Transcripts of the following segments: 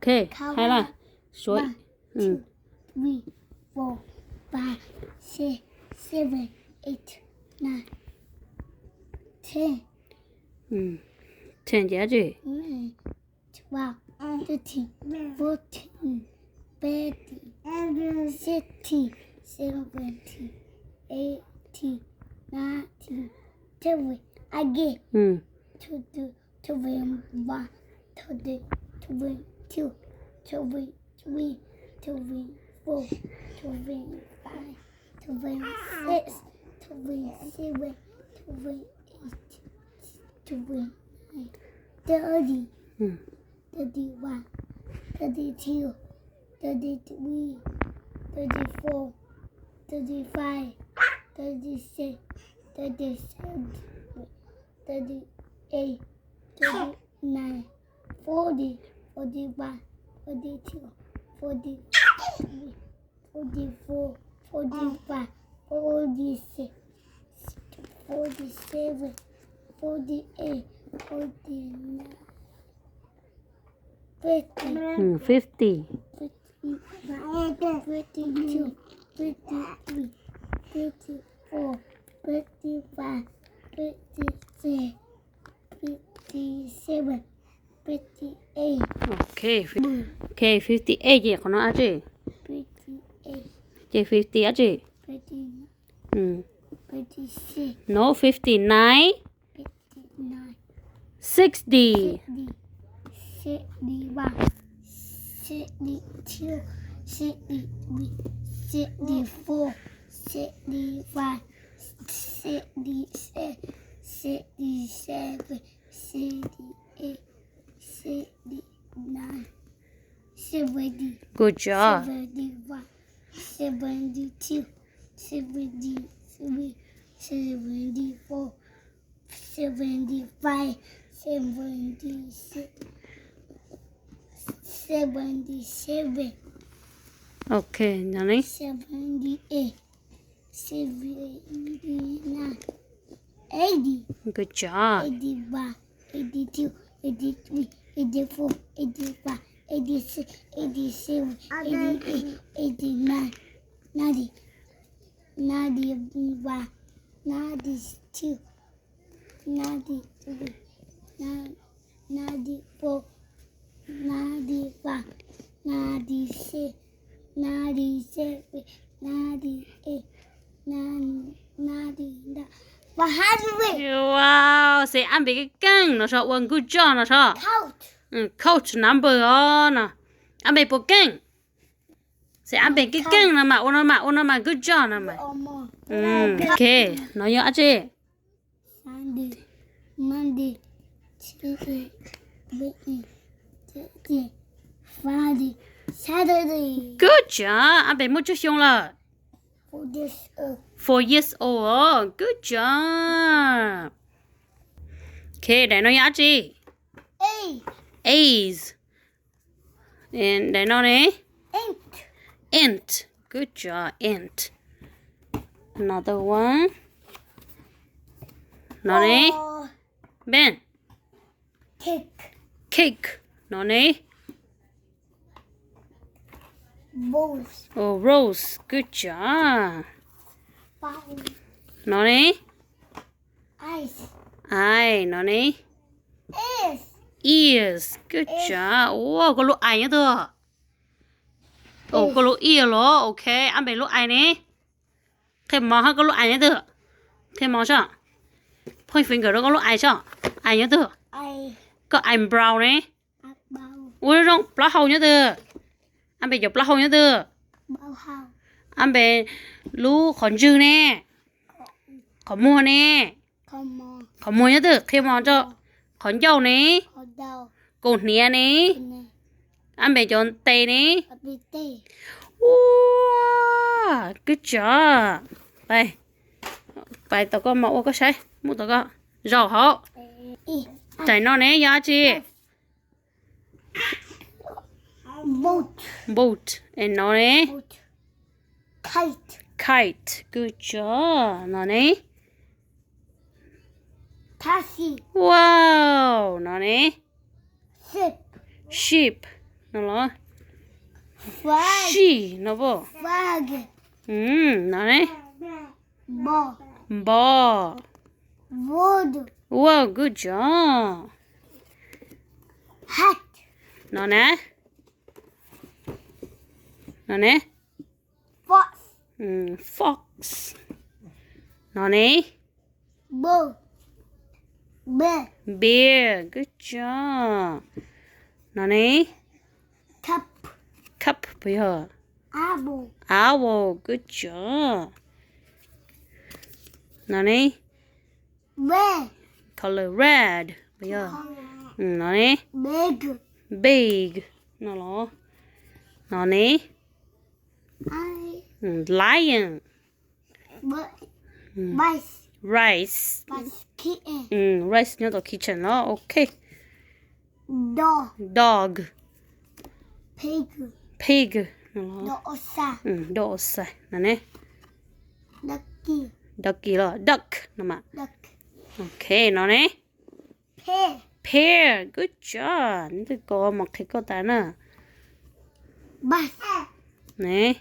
Ok, hay là suối. 1, 2, 3, 4, 5, 6, 7, 8, 9, 10. 10 giá gì? 12, 13, 14, 15, 16, 17, 18, 19, 20. Again. 22, 21, 22, 22, 23, 24, 25, 26, 27, 28, 29, 30, 31, 32, 33, 34, 35, 36, 37, 38, 39, 40, 41, 42, 43, 44, 45, 46, 47, 48, 49, 50, 50. 51, 52, 53, 54, 55, 56, 57, 58. Ok, ok, 58 gì của nó á chị? 58, Chị 50 á chị? 59, 56, No, 59. 59, 60. 61, 62, 63, 64, 65, 66, 67, 68, 69, 70. Good job. 71, 72, 73, 74, 75, 76, 77, Ok, nào đi. 78, 79, 80, Good job. 81, 82, 83, 84, 85, 86, 87, 88, 89, 90, 91, 92, 93, 94, 95, 96, 97, 98, 99, 100. Wow, sẽ ăn bị cái căng nó sao one good job nó sao? Count. Coach number đó nè. Ăn bị bộ căng. Sẽ ăn bị cái căng nè mà ôn mà good job nè mà. Ok, nói nhớ chị. Sunday, Monday, Tuesday, Wednesday, Thursday, Friday, Saturday. Good job. Ăn bị một chút xong là. 4 years old. 4 years old. Good job. Ok, để nói nhớ chị. A's. And để nói nè. Ant. Good job, ant. Another one. Nó nè. Ben. Cake. Cake. Nó nè. Balls. Oh, rose. Good job. Bowl. Nó nè. Ice. Ai, nó nè. Ears. Ears. Good job. Wow, có lỗ ai nhá thưa. Oh, có lỗ ear lo. Ok, ăn bể lỗ ai nè. Thêm món ha có lỗ ai nhá thưa. Thêm món sao? Point finger đó có lỗ ai sao? Ai nhá thưa. I. Có eyebrow nè. Bowl. Ui rong, lá hầu nhá thưa. Ăn bể dọc lá hầu nhá thưa. Bowl house. Ăn bể lú khẩn dư nè. Khẩn mua nè. Come on. Khẩn mua nhá thưa. Thêm món cho. Khẩn dầu nè. Hold down. Cột nè nè. Ăn bể chọn tê nè. A bit day. Wow, good job. Đây. Bài tao có mẫu có sai. Một tao có. Rau hậu. Chạy nó nè giá chị. Boat. Boat. And nó nè. Boat. Kite. Kite. Good job. Nó nè. Taxi. Wow. Nó nè. Ship. Sheep. nó lo Flag. she nó vô Flag. nó đấy Ball. ball Wood. wow good job Hat. nó nè Fox. fox nó nè Bull. Bear. bear good job nó nè Cup. cup bây giờ Apple. owl good job nó nè Red. color red bây giờ nó nè Big. big nó nè lion Rice. rice Rice. Kitten. rice nhớ tao kitchen đó ok Dog. dog Pig. pig Dosa. đồ sai nó nè Ducky. ducky đó duck nó mà Duck. ok nó nè Pear. pear good job nó có một cái câu ta nè Bus. nè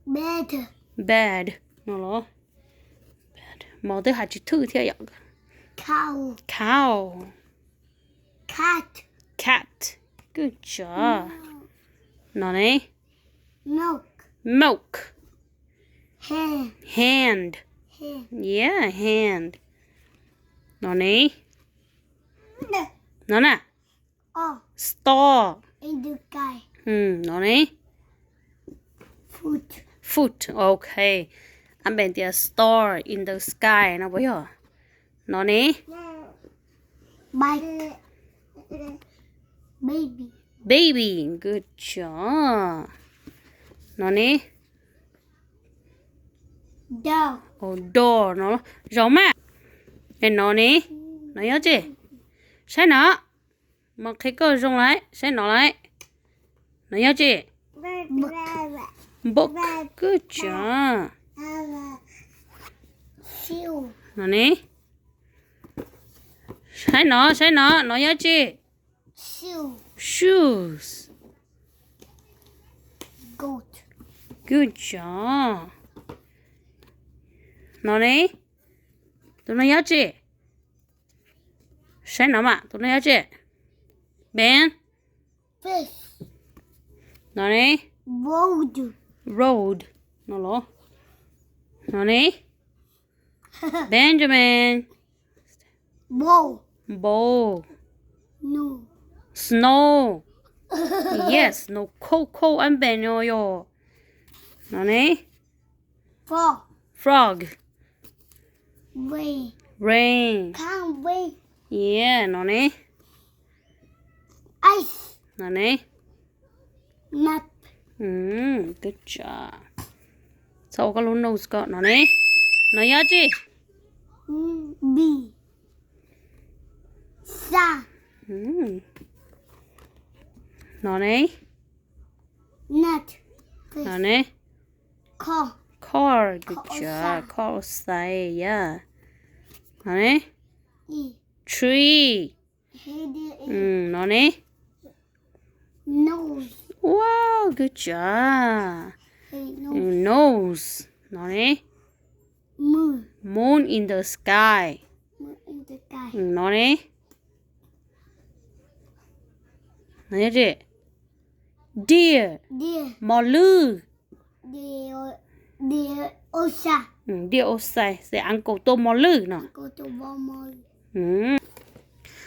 Bed. bad nó lo bad mà tôi hạt chữ thứ theo dõi Cow. cow Cat. cat good job nó nè Milk. milk Hand. hand Hand. yeah hand nó nè nó nè Oh. store In the sky. nó nè Food. food okay anh bên tia store in the sky nó bây giờ nó nè Bike. Baby. baby good job nó nè Dog. door nó rõ mà nên nó nè nó nhớ chứ sai nó mà cái cơ rong lại sai nó lại nó nhớ chứ book good job Shoe. nó nè sai nó nhớ chứ Shoe. shoes Goat. good job nó nè tụi nó nhớ chứ sai nó mà tụi nó nhớ chứ ben Fish. nó nè Road. road nó nè Benjamin Bowl. bowl No. snow yes no cold anh bè yo nó nè Frog. frog Rain. rain Can't wait. yeah nó nè Ice. nó nè Map. good job sau cái luôn nose có nó nè nó nhớ chứ Bee. Sa. nó nè Nut. nó nè Call. car good Call job sign. call sign yeah nó nè E. tree Head. nó nè Nose. wow good job Nose. nose nó nè Moon. moon in the sky Moon in the sky. nó nè nó nhớ chứ deer Deer. mò lư Deer. Osa. deer ô sai sẽ ăn cổ tôm mò lư nè Go to Walmart.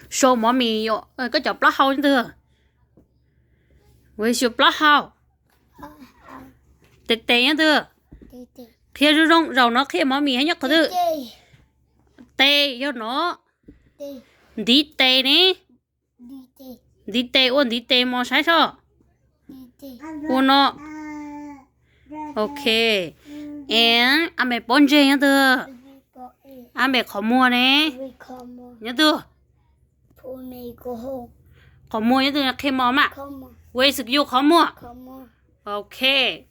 show mò mì yo cái chọc lá hao như thế với chụp lá hao tê tê như thế Tete. khi rong nó khi mò mì hay nhắc cái thứ Tete. tê yo nó Tete. đi tê nè Tete. đi tê ôn đi tê mò sai sao Tete. ôn nó ok and anh mẹ bon dê như thế anh mẹ khó mua nè We come on. như thế Pull me go home. khó mua như thế là khi mò mà Come on. với sự yêu khó mua Come on. ok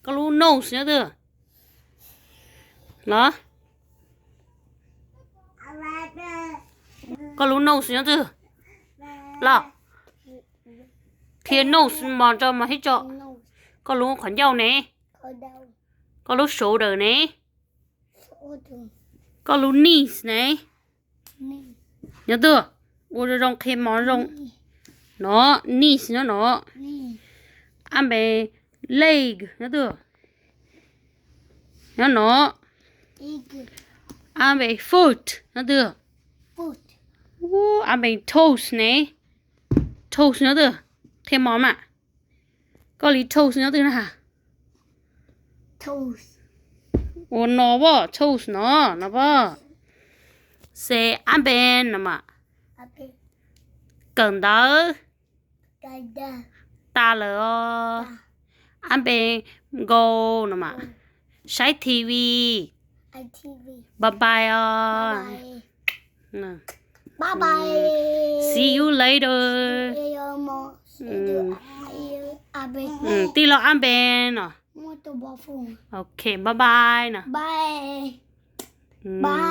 có lu nose như thế đó có lu nose như thế là kia nose mà cho mà hết cho nose có lúc khoản dâu nè có đau có lúc shoulder nè số đường có lúc knees nè nì nhớ chưa ủa rồi rong kia món rong nó knees nó nì ăn bề leg nhớ chưa nhớ nó ig ăn bề foot nhớ chưa foot ăn bề toes nè toes nhớ chưa thêm món mà có lý toes nhớ chưa nè hả toes ủa nó bò toes nó bò sẽ ăn bên nè mà ape cần đó kada ta lỡ ăn bên go nè mà sái tivi ITV bye bye bye nè bye bye see you later Elmo abe tí lo ăn bên nè moto bafo ok bye bye nè bye bye